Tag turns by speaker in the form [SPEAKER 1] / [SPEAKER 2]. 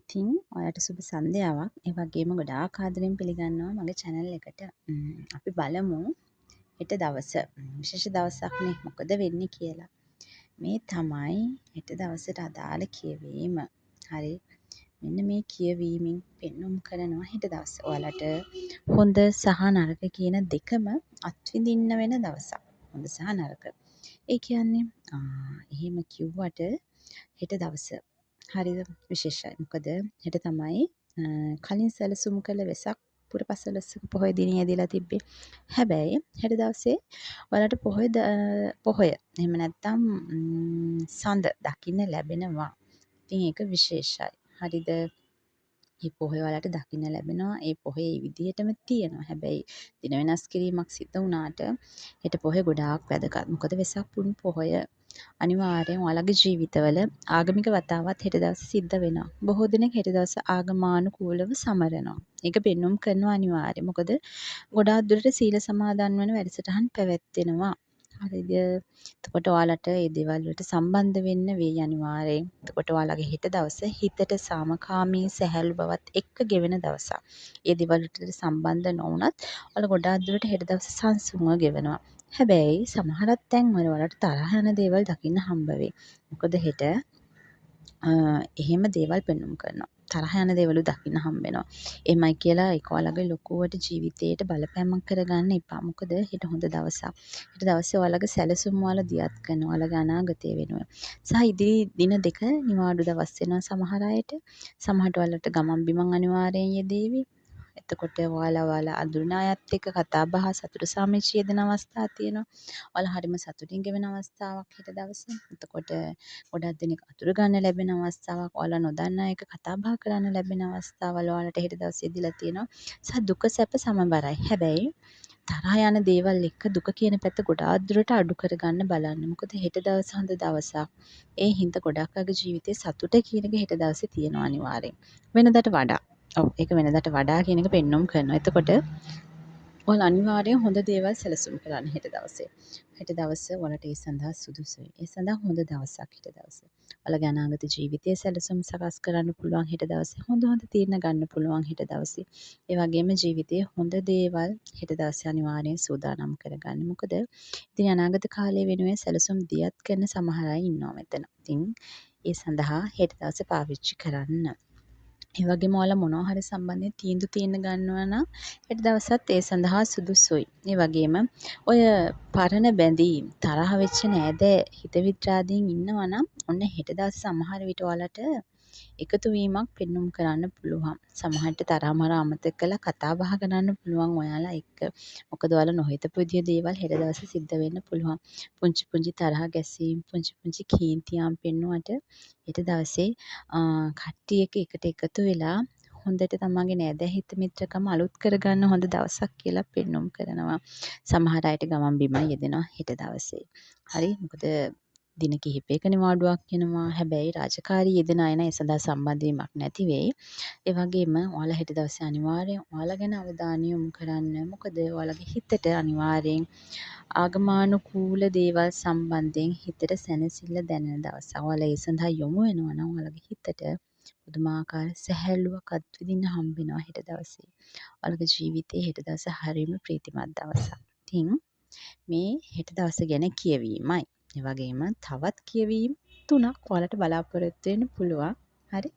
[SPEAKER 1] ඉතින් ඔයාලට සුබ සන්ධ්‍යාවක්. ඒ වගේම ගොඩාක් ආදරෙන් පිළිගන්නවා මගේ channel එකට. අපි බලමු හෙට දවස විශේෂ දවසක්නේ මොකද වෙන්නේ කියලා. මේ තමයි හෙට දවසට අදාළ කියවීම. හරි. මෙන්න මේ කියවීමෙන් පෙන්눔 කරනවා හෙට දවස. ඔයාලට හොඳ සහ නරක කියන දෙකම අත්විඳින්න වෙන දවසක්. හොඳ සහ නරක. ඒ කියන්නේ එහෙම කිව්වට හෙට දවස හරිද විශේෂයි. මොකද හෙට තමයි කලින් සැලසුම් කළ වෙසක් පුර පසළොස්වක පොහොය දිනය යෙදලා තිබ්බේ. හැබැයි හෙට දවසේ ඔයාලට පොහොය එහෙම නැත්නම් සඳ දකින්න ලැබෙනවා. ඉතින් ඒක විශේෂයි. හරිද? මේ පොහොය ඔයාලට දකින්න ලැබෙනවා. ඒ පොහොය ඒ විදිහටම තියෙනවා. හැබැයි දින වෙනස් කිරීමක් සිද්ධ වුණාට හෙට පොහොය ගොඩාක් වැදගත්. මොකද වෙසක් පුන් පොහොය අනිවාර්යෙන් ඔයාලගේ ජීවිතවල ආගමික වතාවත් හෙට දවසේ සිද්ධ වෙනවා. බොහෝ දෙනෙක් හෙට දවස ආගමානුකූලව සමරනවා. ඒක පෙන්눔 කරනවා අනිවාර්යයෙන්. මොකද ගොඩාක් දුරට සීල සමාදන් වන වැඩසටහන් පැවැත්වෙනවා. හරිද? එතකොට ඔයාලට මේ දේවල් වලට සම්බන්ධ වෙන්න වෙයි අනිවාර්යෙන්. එතකොට ඔයාලගේ හෙට දවස හිතට සාමකාමී සැහැල්ලු බවත් එක්ක ගෙවෙන දවසක්. මේ දේවල් වලට සම්බන්ධ නොවුනත් ඔයාලා ගොඩාක් දුරට හෙට දවස සංසුන්ව ගෙවනවා. හැබැයි සමහරක් තැන්වල ඔයාලට තරහ යන දේවල් දකින්න හම්බ වෙයි. මොකද හෙට එහෙම දේවල් පෙන්눔 කරනවා. තරහ යන දේවලු දකින්න හම්බ වෙනවා. එහෙමයි කියලා ඒක ඔයාලගේ ලොකුවට ජීවිතේට බලපෑමක් කරගන්න එපා. මොකද හෙට හොඳ දවසක්. හෙට දවසේ ඔයාලගේ සැලසුම් ඔයාලා දියත් කරනවා. ඔයාලගේ අනාගතය වෙනුවෙන්. සහ ඉදිරි දින දෙක නිවාඩු දවස් වෙනවා සමහර අයට. සමහරට ඔයාලට ගමන් බිමන් අනිවාර්යෙන් යෙදේවි. එතකොට ඔයාලා අඳුරන අයත් එක්ක කතා බහ සතුට සාමිචි යෙදෙන අවස්ථා තියෙනවා. ඔයාලා හරිම සතුටින් ගෙවෙන අවස්ථාවක් හෙට දවසේ. එතකොට ගොඩක් දෙනෙක් අතුරු ගන්න ලැබෙන අවස්ථාවක්. ඔයාලා නොදන්නා එක කතා බහ කරන්න ලැබෙන අවස්ථාවල් ඔයාලට හෙට දවසේ ඉදලා තියෙනවා. සහ දුක සැප සමබරයි. හැබැයි තරහ යන දේවල් එක්ක දුක කියන පැත්ත ගොඩාක් දුරට අඩු කරගන්න බලන්න. මොකද හෙට දවස හොඳ දවසක්. ඒ හින්දා ගොඩක් අයගේ ජීවිතේ සතුට කියන එක හෙට දවසේ තියෙනවා අනිවාර්යෙන්. වෙනදාට වඩා. ඔව් ඒක වෙනදාට වඩා කියන එක පෙන්눔 කරනවා. එතකොට ඔයාලා අනිවාර්යෙන් හොඳ දේවල් සැලසුම් කරන්න හෙට දවසේ. හෙට දවස ඔයාලට ඒ සඳහා සුදුසුයි. ඒ සඳහා හොඳ දවසක් හෙට දවසේ. ඔයාලගේ අනාගත ජීවිතයේ සැලසුම් සකස් කරන්න පුළුවන් හෙට දවසේ. හොඳ තීරණ ගන්න පුළුවන් හෙට දවසේ. ඒ වගේම ජීවිතයේ හොඳ දේවල් හෙට දවසේ අනිවාර්යෙන් සූදානම් කරගන්න. මොකද ඉතින් අනාගත කාලය වෙනුවෙන් සැලසුම් දියත් කරන සමහර අය ඉන්නවා මෙතන. ඉතින් ඒ සඳහා හෙට දවසේ පාවිච්චි කරන්න. ඒ වගේම ඔයාලා මොනවා හරි සම්බන්ධයෙන් තීන්දුව ගන්නවා නම් හෙට දවසත් ඒ සඳහා සුදුසුයි. ඒ වගේම ඔය පරණ බැඳීම් තරහ වෙච්ච නෑදෑ හිතවිත්‍රාදීන් ඉන්නවා නම් ඔන්න හෙට දවසේ සමහර විට ඔයාලට එකතු වීමක් පෙන්눔 කරන්න පුළුවන්. සමහරට තරහ මර අමතක කරලා කතා බහ කරන්න පුළුවන් ඔයාලා එක්ක. මොකද ඔයාලා නොහිතපු විදිය දේවල් හෙට දවසේ සිද්ධ වෙන්න පුළුවන්. පුංචි පුංචි තරහ ගැසීම් පුංචි පුංචි කීන්තියන් පෙන්නුවට හෙට දවසේ කට්ටිය එකට එකතු වෙලා හොඳට තමන්ගේ නෑදෑ හිත මිත්‍රකම අලුත් කරගන්න හොඳ දවසක් කියලා පෙන්눔 කරනවා. සමහර අයට ගමන් බිමන් යෙදෙනවා හෙට දවසේ. හරි? මොකද දින කිහිපයක නිවාඩුවක් වෙනවා. හැබැයි රාජකාරී යෙදෙන අය නම් ඒ සඳහා සම්බන්ධ වීමක් නැති වෙයි. ඒ වගේම ඔයාලා හෙට දවසේ අනිවාර්යෙන් ඔයාලා ගැන අවධානය යොමු කරන්න. මොකද ඔයාලගේ හිතට අනිවාර්යෙන් ආගමානුකූල දේවල් සම්බන්ධයෙන් හිතට සැනසෙල්ල දැනෙන දවසක්. ඔයාලා ඒ සඳහා යොමු වෙනවා නම් ඔයාලගේ හිතට පුදුමාකාර සැහැල්ලුවක් අත්විඳින්න හම්බ වෙනවා හෙට දවසේ. ඔයාලගේ ජීවිතේ හෙට දවසේ හරිම ප්‍රීතිමත් දවසක්. ඉතින් මේ හෙට දවස ගැන කියවීමයි. ඒ වගේම තවත් කියවීම් 3ක් ඔයාලට බලාපොරොත්තු වෙන්න පුළුවන්. හරි?